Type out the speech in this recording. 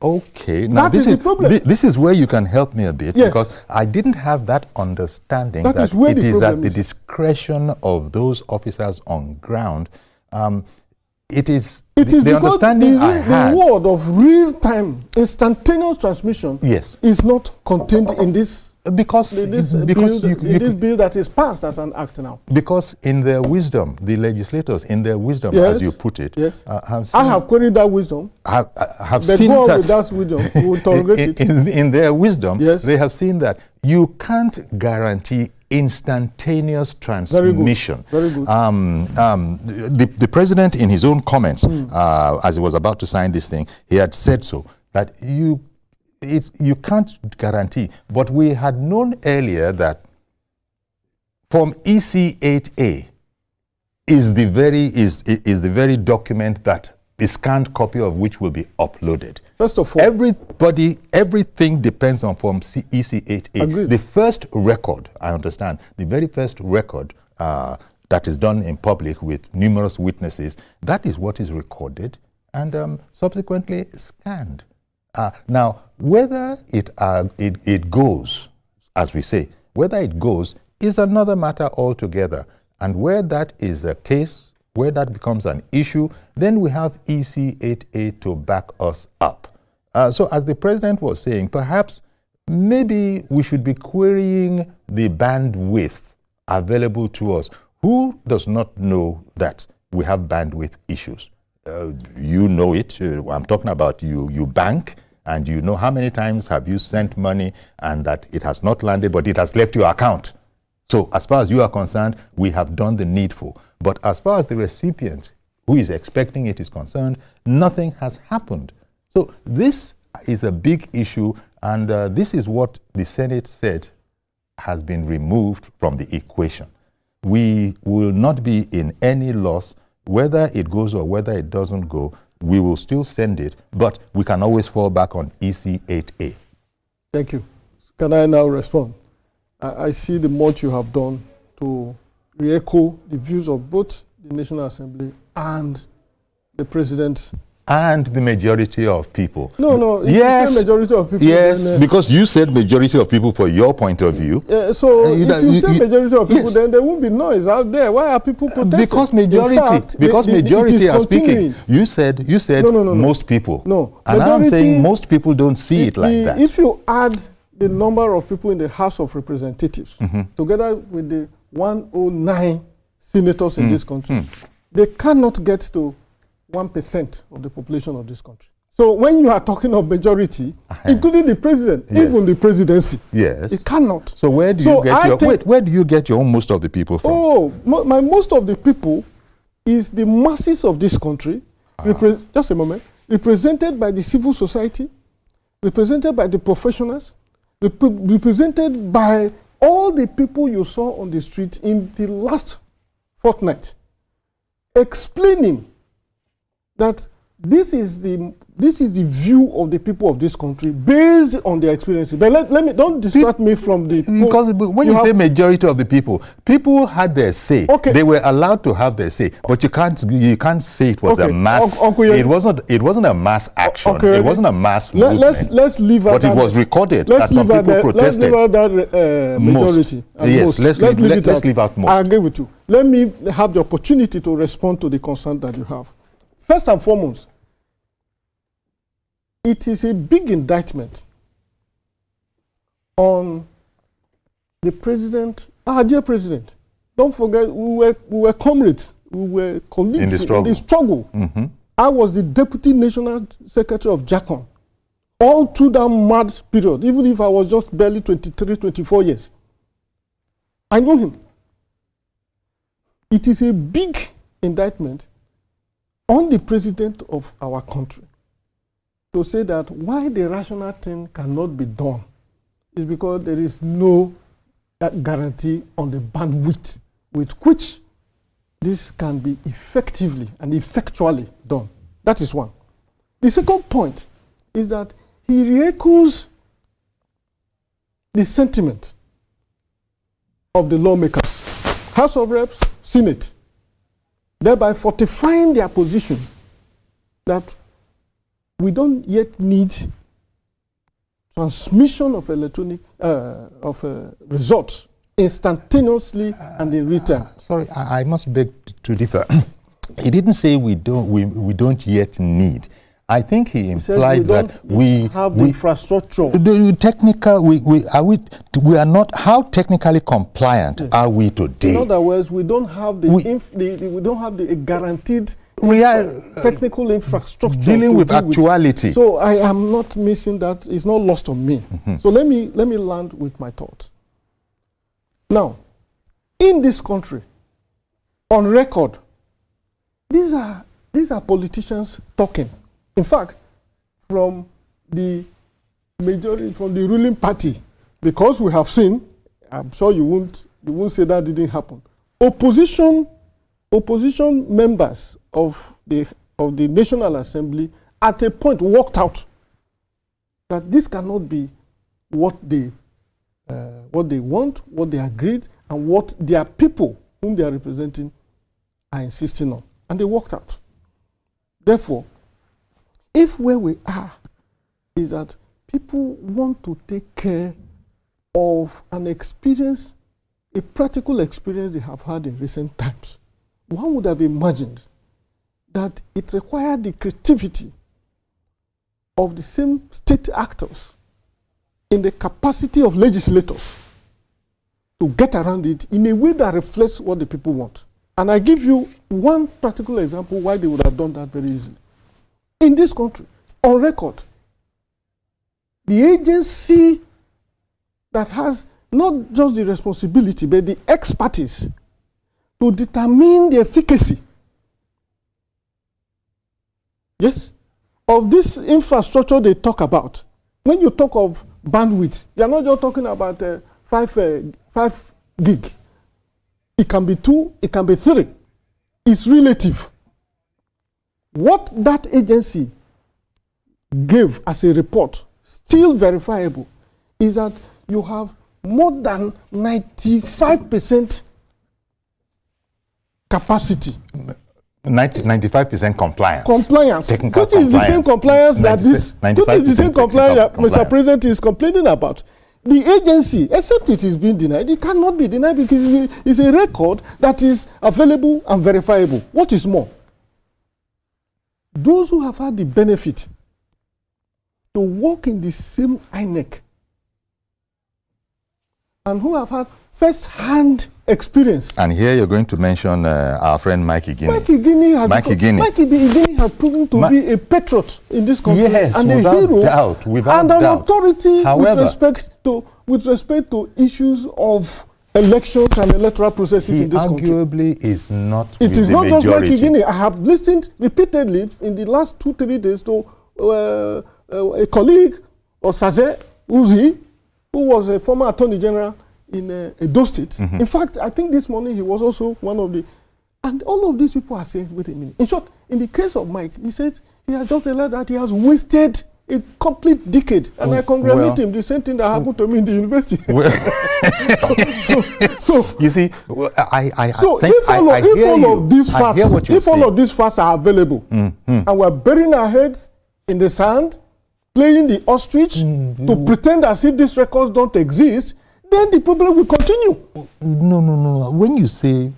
Okay, now that is the problem. This is where you can help me a bit, yes. because I didn't have that understanding that it is at the discretion of those officers on ground. It is the understanding I had. The word of real-time, instantaneous transmission is not contained in this. Because this bill that is passed as an act now. Because in their wisdom, the legislators, in their wisdom, as you put it, I have queried that wisdom. Have seen that with that wisdom, we will tolerate it. In their wisdom, they have seen that you can't guarantee instantaneous transmission. Very good. The president, in his own comments, as he was about to sign this thing, he had said so, that you can't guarantee. But we had known earlier that Form EC8A is the very document that a scanned copy of which will be uploaded. First of all, everything depends on Form EC8A. Agreed. The first record, I understand, the very first record that is done in public with numerous witnesses, that is what is recorded and subsequently scanned. Now, whether it goes, as we say, whether it goes is another matter altogether. And where that is a case, where that becomes an issue, then we have EC8A to back us up. So as the president was saying, perhaps maybe we should be querying the bandwidth available to us. Who does not know that we have bandwidth issues? You know it. I'm talking about you bank, and you know how many times have you sent money and that it has not landed, but it has left your account. So as far as you are concerned, we have done the needful. But as far as the recipient who is expecting it is concerned, nothing has happened. So this is a big issue, and this is what the Senate said has been removed from the equation. We will not be in any loss, whether it goes or whether it doesn't go. We will still send it, but we can always fall back on EC8A. Thank you. Can I now respond? I see the much you have done to re-echo the views of both the National Assembly and the President. And the majority of people. No. Yes. Majority of people. Yes, then, because you said majority of people for your point of view. So if you say majority of people, then there won't be noise out there. Why are people protesting? Because majority are speaking. You said no. Most people. No. And I'm saying most people don't see it like that. If you add the number of people in the House of Representatives, together with the 109 senators in this country, they cannot get to 1% of the population of this country. So when you are talking of majority, including the president, even the presidency, it cannot. So where do you get your most of the people from? Oh, my most of the people is the masses of this country, just a moment, represented by the civil society, represented by the professionals, represented by all the people you saw on the street in the last fortnight, explaining that this is the view of the people of this country based on their experiences. But let me don't distract me from the. Because when you say majority of the people had their say. Okay. They were allowed to have their say, but you can't say it was a mass. It wasn't a mass action. It wasn't a mass movement. Let's leave out. But it was recorded that some people protested. Let's leave out that majority. Yes, let's leave out most. I agree with you. Let me have the opportunity to respond to the concern that you have. First and foremost, it is a big indictment on the president, our dear president. Don't forget, we were comrades, we were colleagues in the struggle. I was the deputy national secretary of JACON all through that mad period, even if I was just barely 23, 24 years. I know him. It is a big indictment on the president of our country to say that why the rational thing cannot be done is because there is no guarantee on the bandwidth with which this can be effectively and effectually done. That is one. The second point is that he re-echoes the sentiment of the lawmakers, House of Reps, Senate, thereby fortifying their position that we don't yet need transmission of electronic results instantaneously and in return. Sorry, I must beg to differ. He didn't say we don't yet need. I think he implied that we have the infrastructure. The technical, we are not. How technically compliant are we today? In other words, we don't have the guaranteed technical infrastructure dealing with actuality. So I am not missing that. It's not lost on me. Mm-hmm. So let me land with my thoughts. Now, in this country, on record, these are politicians talking. In fact, from the majority, from the ruling party, because we have seen, I'm sure you won't say that didn't happen. Opposition members of the National Assembly at a point walked out that this cannot be what they want, what they agreed, and what their people whom they are representing are insisting on, and they walked out. Therefore, if where we are is that people want to take care of an experience, a practical experience they have had in recent times, one would have imagined that it required the creativity of the same state actors in the capacity of legislators to get around it in a way that reflects what the people want. And I give you one practical example why they would have done that very easily. In this country, on record, the agency that has not just the responsibility, but the expertise to determine the efficacy, yes, of this infrastructure they talk about. When you talk of bandwidth, you are not just talking about 5 gig. It can be 2, it can be 3. It's relative. What that agency gave as a report, still verifiable, is that you have more than 95% capacity. 95% compliance. Compliance. Technical which is the same compliance that this, which is the same compliance that Mr. President is complaining about. The agency, except it is being denied, it cannot be denied because it's a record that is available and verifiable. What is more, those who have had the benefit to work in the same INEC and who have had first-hand experience. And here you're going to mention our friend Mike Igini. Mike Igini has proven to be a patriot in this country, yes, and a hero, and an authority. However, with respect to issues of elections and electoral processes in this country. Arguably is not. It is not just Mike Igini. I have listened repeatedly in the last 2-3 days to a colleague of Saze Uzi, who was a former Attorney General in Edo State. Mm-hmm. In fact, I think this morning he was also one of the, and all of these people are saying, wait a minute. In short, in the case of Mike, he said he has just realized that he has wasted a complete decade, and I congratulate him. The same thing that happened to me in the university. So you see, if all of these facts are available, and we're burying our heads in the sand, playing the ostrich to pretend as if these records don't exist, then the problem will continue. No. When you say